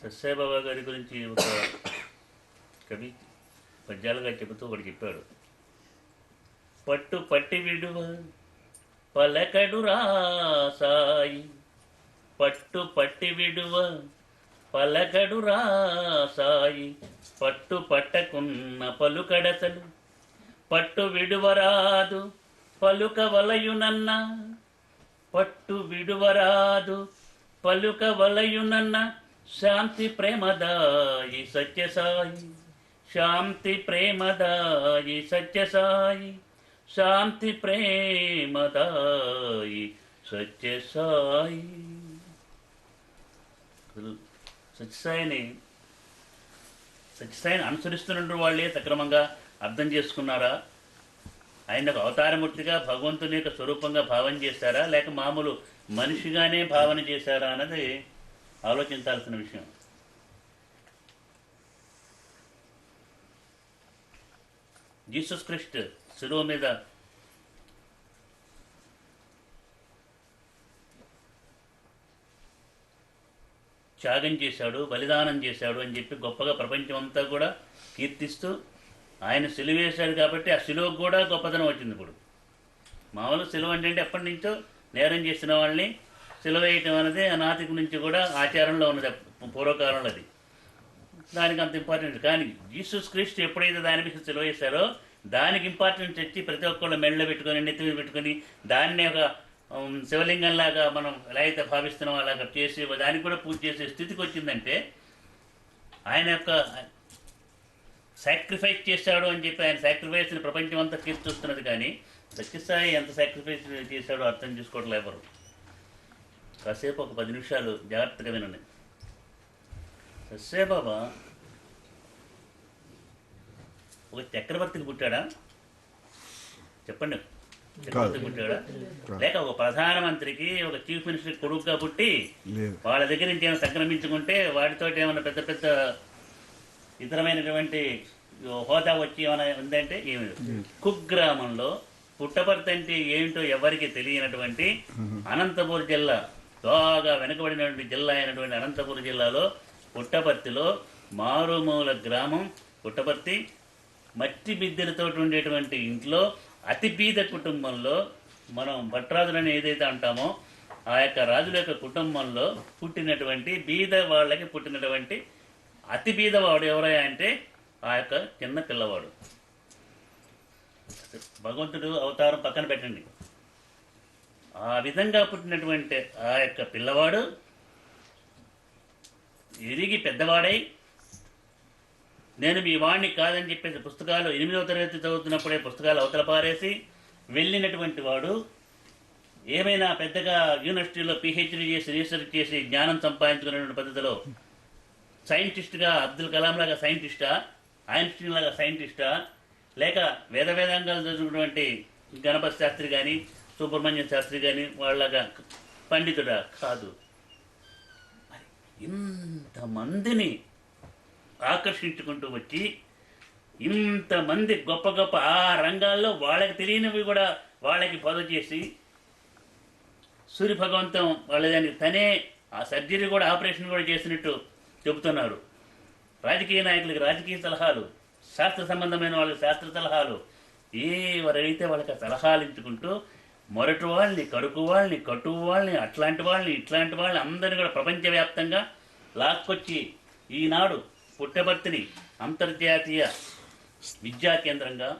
సత్యసాయిబాబా గారి గురించి ఒక కవి పద్యాలుగా చెబుతూ ఒకటి చెప్పాడు. పట్టు పట్టి విడువ పలకడు రా సాయి, పట్టు పట్టి విడువ పలకడు రా సాయి, పట్టు పట్టకున్న పలుకడసలు పట్టు విడువరాదు పలుక వలయునన్న, పట్టు విడువరాదు పలుక వలయునన్న, శాంతి ప్రేమదాయి సత్యసాయి, శాంతి ప్రేమదాయి సత్యసాయి, శాంతి ప్రేమదాయి సత్యసాయి. సత్యసాయిని అనుసరిస్తున్న వాళ్ళే సక్రమంగా అర్థం చేసుకున్నారా? ఆయన ఒక అవతారమూర్తిగా భగవంతుని యొక్క స్వరూపంగా భావన చేశారా, లేక మామూలు మనిషిగానే భావన చేశారా అన్నది ఆలోచించాల్సిన విషయం. జీసస్ క్రిస్ట్ శిలువ మీద త్యాగం చేశాడు, బలిదానం చేశాడు అని చెప్పి గొప్పగా ప్రపంచం అంతా కూడా కీర్తిస్తూ, ఆయన సిలువ వేశాడు కాబట్టి ఆ సిలువకు కూడా గొప్పతనం వచ్చింది. ఇప్పుడు మామూలు సిలువ అంటే ఎప్పటి నుంచో నేరం చేసిన వాళ్ళని సిలువ వేయటం అనేది అనాదికి నుంచి కూడా ఆచారంలో ఉన్నది, పూర్వకాలంలో. అది దానికి అంత ఇంపార్టెంట్. కానీ జీసస్ క్రీస్తు ఎప్పుడైతే దాని మీద సిలువ వేశారో దానికి ఇంపార్టెన్స్ వచ్చి ప్రతి ఒక్కళ్ళు మెళ్ళ పెట్టుకొని నెత్తి మీద పెట్టుకొని దాన్ని ఒక శివలింగంలాగా మనం ఎలా అయితే భావిస్తున్నాం అలాగా చేసి దానికి కూడా పూజ చేసే స్థితికి వచ్చిందంటే ఆయన యొక్క సాక్రిఫైస్ చేశాడు అని చెప్పి ఆయన సాక్రిఫైస్ని ప్రపంచం అంతా కీర్తిస్తున్నది. కానీ సత్యసాయి ఎంత సాక్రిఫైస్ చేశాడో అర్థం చేసుకోవట్లే ఎవరు. కాసేపు ఒక 10 నిమిషాలు జాగ్రత్తగా వినండి. సత్యసాయి బాబా ఒక చక్రవర్తికి పుట్టాడా? చెప్పండి, చక్రవర్తికి పుట్టాడా? లేక ఒక ప్రధానమంత్రికి ఒక చీఫ్ మినిస్టర్ కొడుకుగా పుట్టి వాళ్ళ దగ్గర నుంచి ఏమైనా సంక్రమించుకుంటే వాటితో ఏమైనా పెద్ద పెద్ద ఇతరమైనటువంటి హోదా వచ్చి ఏమైనా ఉందంటే ఏమి? కుగ్రామంలో పుట్టపర్తి అంటే ఏంటో ఎవరికి తెలియనటువంటి అనంతపురం జిల్లా, బాగా వెనుకబడినటువంటి జిల్లా అయినటువంటి అనంతపురం జిల్లాలో పుట్టపర్తిలో మారుమూల గ్రామం పుట్టపర్తి, మట్టి బిద్దెలతో ఉండేటువంటి ఇంట్లో అతి బీద కుటుంబంలో మనం భట్రాజులని ఏదైతే అంటామో ఆ యొక్క రాజుల యొక్క కుటుంబంలో పుట్టినటువంటి బీద వాళ్ళకి పుట్టినటువంటి అతి బీదవాడు ఎవరయ్యా అంటే ఆ యొక్క చిన్న పిల్లవాడు. భగవంతుడు అవతారం పక్కన పెట్టండి, ఆ విధంగా పుట్టినటువంటి ఆ యొక్క పిల్లవాడు ఎదిగి పెద్దవాడై నేను మీ వాడిని కాదని చెప్పేసి పుస్తకాలు 8వ తరగతి చదువుతున్నప్పుడే పుస్తకాలు అవతల పారేసి వెళ్ళినటువంటి వాడు ఏమైనా పెద్దగా యూనివర్సిటీలో పిహెచ్డీ చేసి రీసెర్చ్ చేసి జ్ఞానం సంపాదించుకునేటువంటి పద్ధతిలో సైంటిస్ట్గా అబ్దుల్ కలాం లాగా సైంటిస్టా, ఐన్స్టీన్ లాగా సైంటిస్టా, లేక వేదాంగాలు చదువుకున్నటువంటి గణపతి శాస్త్రి కానీ సుబ్రహ్మణ్యం శాస్త్రి కానీ వాళ్ళగా పండితుడా? కాదు. ఇంతమందిని ఆకర్షించుకుంటూ వచ్చి ఇంతమంది గొప్ప గొప్ప ఆ రంగాల్లో వాళ్ళకి తెలియనివి కూడా వాళ్ళకి బోధ చేసి సూర్య భగవంతం వాళ్ళ దానికి తనే ఆ సర్జరీ కూడా ఆపరేషన్ కూడా చేసినట్టు చెబుతున్నారు. రాజకీయ నాయకులకి రాజకీయ సలహాలు, శాస్త్ర సంబంధమైన వాళ్ళకి శాస్త్ర సలహాలు, ఎవరైతే వాళ్ళకి సలహాలు ఇచ్చుకుంటూ మొరటి వాళ్ళని, కడుకు వాళ్ళని, కటువు వాళ్ళని, అట్లాంటి వాళ్ళని, ఇట్లాంటి వాళ్ళని అందరినీ కూడా ప్రపంచవ్యాప్తంగా లాక్కొచ్చి ఈనాడు పుట్టపర్తిని అంతర్జాతీయ విద్యా కేంద్రంగా,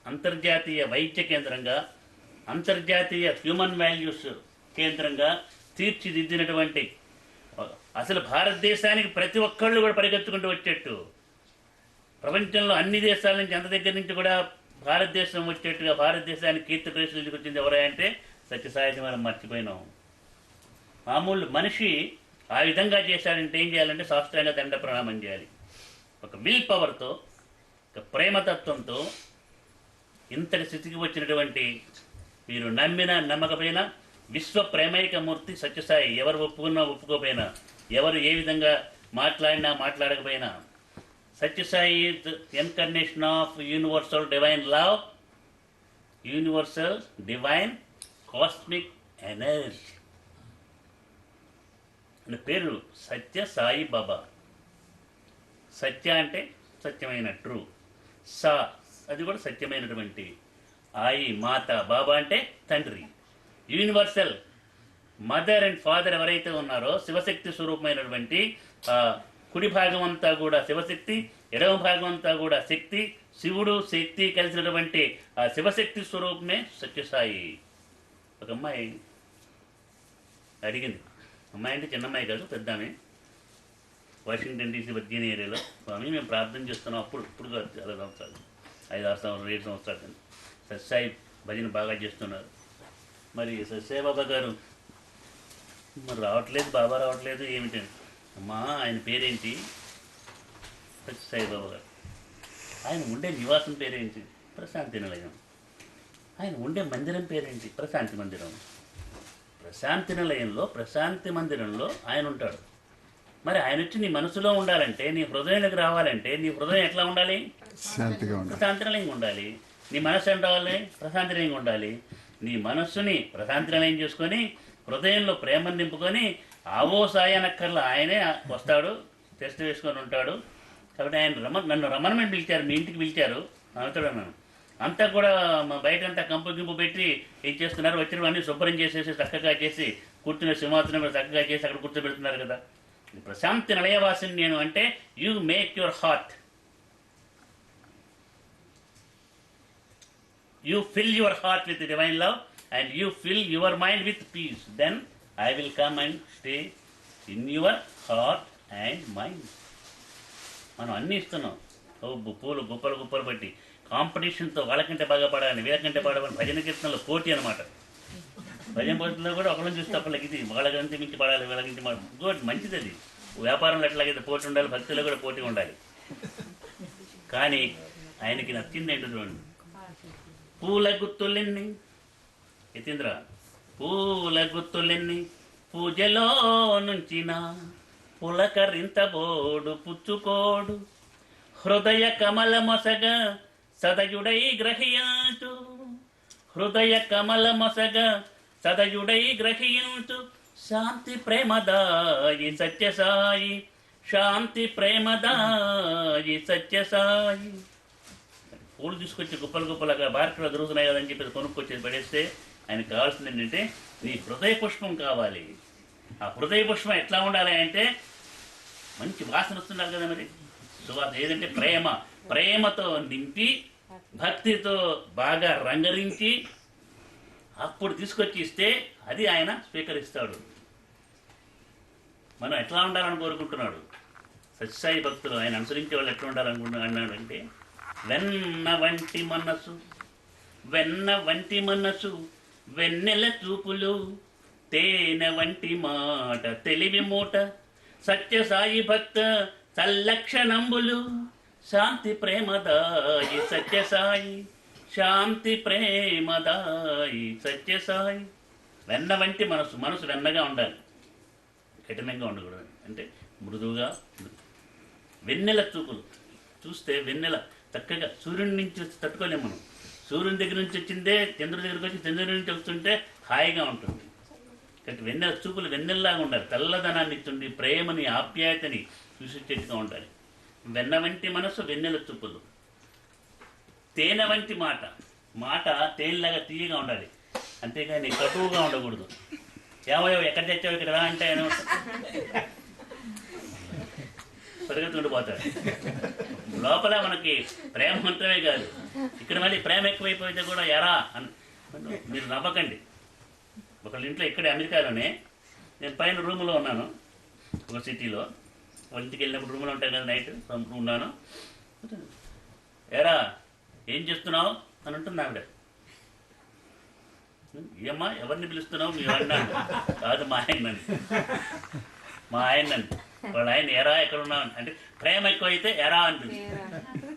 అంతర్జాతీయ వైద్య కేంద్రంగా, అంతర్జాతీయ హ్యూమన్ వాల్యూస్ కేంద్రంగా తీర్చిదిద్దినటువంటి, అసలు భారతదేశానికి ప్రతి ఒక్కళ్ళు కూడా పరిగెత్తుకుంటూ వచ్చేట్టు, ప్రపంచంలో అన్ని దేశాల నుంచి అంత దగ్గర నుంచి కూడా భారతదేశం వచ్చేట్టుగా భారతదేశానికి కీర్తి ప్రశ్నలకు వచ్చింది ఎవరా అంటే సత్యసాయి. మనం మర్చిపోయినాం. మామూలు మనిషి ఆ విధంగా చేశాడంటే ఏం చేయాలంటే సాష్టాంగ దండ ప్రణామం చేయాలి. ఒక విల్ పవర్తో, ఒక ప్రేమతత్వంతో ఇంతటి స్థితికి వచ్చినటువంటి మీరు నమ్మినా నమ్మకపోయినా విశ్వ ప్రేమైక మూర్తి సత్యసాయి. ఎవరు ఒప్పుకున్నా ఒప్పుకోపోయినా, ఎవరు ఏ విధంగా మాట్లాడినా మాట్లాడకపోయినా, Sathya Sai is incarnation of universal divine love, universal divine cosmic energy. అంటే పేరు సత్య సాయి బాబా. సత్య అంటే సత్యమైన ట్రూ, సా అది కూడా సత్యమైనటువంటి, ఆయి మాత, బాబా అంటే తండ్రి. యూనివర్సల్ మదర్ అండ్ ఫాదర్ ఎవరైతే ఉన్నారో శివశక్తి స్వరూపమైనటువంటి కుడి భాగం అంతా కూడా శివశక్తి, ఎడమ భాగం అంతా కూడా శక్తి, శివుడు శక్తి కలిసినటువంటి ఆ శివశక్తి స్వరూపమే సత్యసాయి. ఒక అమ్మాయి అడిగింది, అమ్మాయి అంటే చిన్న అమ్మాయి కాదు, పెద్ద ఆమె, వాషింగ్టన్ డీసీ వర్జీనియా ఏరియాలో, స్వామి మేము ప్రార్థన చేస్తున్నాం, ఇప్పుడు కాదు చాలా సంవత్సరాలు, 5-6 సంవత్సరాలు 7 సంవత్సరాలు కానీ సత్యసాయి భజన బాగా చేస్తున్నారు. మరి సత్యసాయి బాబా గారు మరి రావట్లేదు, బాబా రావట్లేదు ఏమిటండి? అమ్మా ఆయన పేరేంటి? సత్యసాయి బాబా గారు. ఆయన ఉండే నివాసం పేరేంటి? ప్రశాంతి నిలయం. ఆయన ఉండే మందిరం పేరేంటి? ప్రశాంతి మందిరం. ప్రశాంతి నిలయంలో, ప్రశాంతి మందిరంలో ఆయన ఉంటాడు. మరి ఆయన వచ్చి నీ మనసులో ఉండాలంటే, నీ హృదయంలోకి రావాలంటే, నీ హృదయం ఎట్లా ఉండాలి? ప్రశాంతి నిలయంగా ఉండాలి. నీ మనసు ఎంత కావాలి? ప్రశాంతి నిలయంగా ఉండాలి. నీ మనస్సుని ప్రశాంతి నిలయం చేసుకొని హృదయంలో ప్రేమను నింపుకొని ఆవో సాయి అనక్కర్లా, ఆయనే వస్తాడు, టెస్ట్ వేసుకొని ఉంటాడు. కాబట్టి ఆయన నన్ను రమణమని పిలిచారు, మీ ఇంటికి పిలిచారు, అవుతాడు అన్నాను. అంతా కూడా బయట అంతా కంపు గింపు పెట్టి ఏం చేస్తున్నారు, వచ్చినవన్నీ శుభ్రం చేసేసి చక్కగా చేసి కూర్చునే సింహాసనం కూడా చక్కగా చేసి అక్కడ కూర్చోబెడుతున్నారు కదా. ప్రశాంతి నిలయవాసిని నేను అంటే you make your heart, you fill your heart with divine love and you fill your mind with peace, then I will come and stay in your heart and mind. మనం అన్నీ ఇస్తున్నాం, పూలు గుప్పలు పట్టి కాంపిటీషన్తో వాళ్ళకంటే బాగా పాడాలని, వీళ్ళకంటే పాడాలని, భజన కీర్తనలో పోటీ అనమాట. భజన పోటీలో కూడా ఒకళ్ళని చూస్తే ఒకళ్ళకి ఇది వాళ్ళకంటే మించి పాడాలి, వీళ్ళకించి గుడ్, మంచిది. అది వ్యాపారంలో ఎట్లాగైతే పోటీ ఉండాలి, భక్తిలో కూడా పోటీ ఉండాలి. కానీ ఆయనకి నచ్చింది ఏంటో చూడండి, పూల గుత్తులెన్ని యతీంద్ర, పూల గుత్తులెన్ని పూజలో నుంచిన పులకరింత బోడు పుచ్చుకోడు, హృదయ కమల మొసగ సదయుడై గ్రహించు, హృదయ కమల మొసగ సదయుడై గ్రహించు, శాంతి ప్రేమదాయి సత్యసాయి, శాంతి ప్రేమదాయి సత్యసాయి. పూలు తీసుకొచ్చి గుప్పలుగా బార్కలో దొరుకుతున్నాయి కదని చెప్పేసి కొనుక్కొచ్చేసి పడేస్తే ఆయనకు కావాల్సింది ఏంటంటే నీ హృదయ పుష్పం కావాలి. ఆ హృదయ పుష్పం ఎట్లా ఉండాలి అంటే మంచి వాసన వస్తున్నారు కదా, మరి సువాసన ఏదంటే ప్రేమతో నింపి భక్తితో బాగా రంగరించి అప్పుడు తీసుకొచ్చి ఇస్తే అది ఆయన స్వీకరిస్తాడు. మనం ఎట్లా ఉండాలని కోరుకుంటున్నాడు సత్యసాయి భక్తులు, ఆయన అనుసరించే వాళ్ళు ఎట్లా ఉండాలనుకుంటున్నాడు అంటే వెన్న వంటి మనసు వెన్నెల చూపులు, తేనె వంటి మాట తెలివి మూట, సత్యసాయి భక్త సల్లక్షణంబులు, శాంతి ప్రేమదాయి సత్యసాయి, శాంతి ప్రేమదాయి సత్యసాయి. వెన్న వంటి మనసు వెన్నగా ఉండాలి, కఠినంగా ఉండకూడదు. అంటే మృదువుగా. వెన్నెల చూపులు చూస్తే వెన్నెల చక్కగా సూర్యుడి నుంచి వచ్చి తట్టుకోలేము మనం. సూర్యుని దగ్గర నుంచి వచ్చిందే చంద్రుడి దగ్గరికి వచ్చి చంద్రుడి నుంచి వస్తుంటే హాయిగా ఉంటుంది. కాబట్టి వెన్నెల చూపులు వెన్నెల్లాగా ఉండాలి, తెల్లదనాన్ని ఇచ్చింది, ప్రేమని ఆప్యాయతని సూచించేట్టుగా ఉండాలి. వెన్న వంటి మనసు వెన్నెల చూపులు, తేనె వంటి మాట తేనెలాగా తీయగా ఉండాలి, అంతేగాని కటువుగా ఉండకూడదు. ఏమో ఎక్కడ తెచ్చావు ఇక్కడ రా అంటే ఆయన పరిగెత్తి ఉండిపోతాడు. లోపల మనకి ప్రేమ మాత్రమే కాదు, ఇక్కడ మళ్ళీ ప్రేమ ఎక్కువైపోతే కూడా ఎరా అని మీరు నవ్వకండి. ఒకళ్ళ ఇంట్లో ఇక్కడే అమెరికాలోనే నేను పైన రూమ్లో ఉన్నాను, ఒక సిటీలో. వాళ్ళ ఇంటికి వెళ్ళినప్పుడు రూమ్లో ఉంటాను కదా, నైట్ ఉన్నాను. ఎరా ఏం చేస్తున్నావు అని ఉంటుంది ఆవిడ. ఏమ్మా ఎవరిని పిలుస్తున్నావు? మీ అన్నాను. కాదు మా ఆయనండి. వాళ్ళ ఆయన ఎరా ఎక్కడ ఉన్నావు అంటే ప్రేమ ఎక్కువ అయితే ఎరా అని పిలుస్తుంది.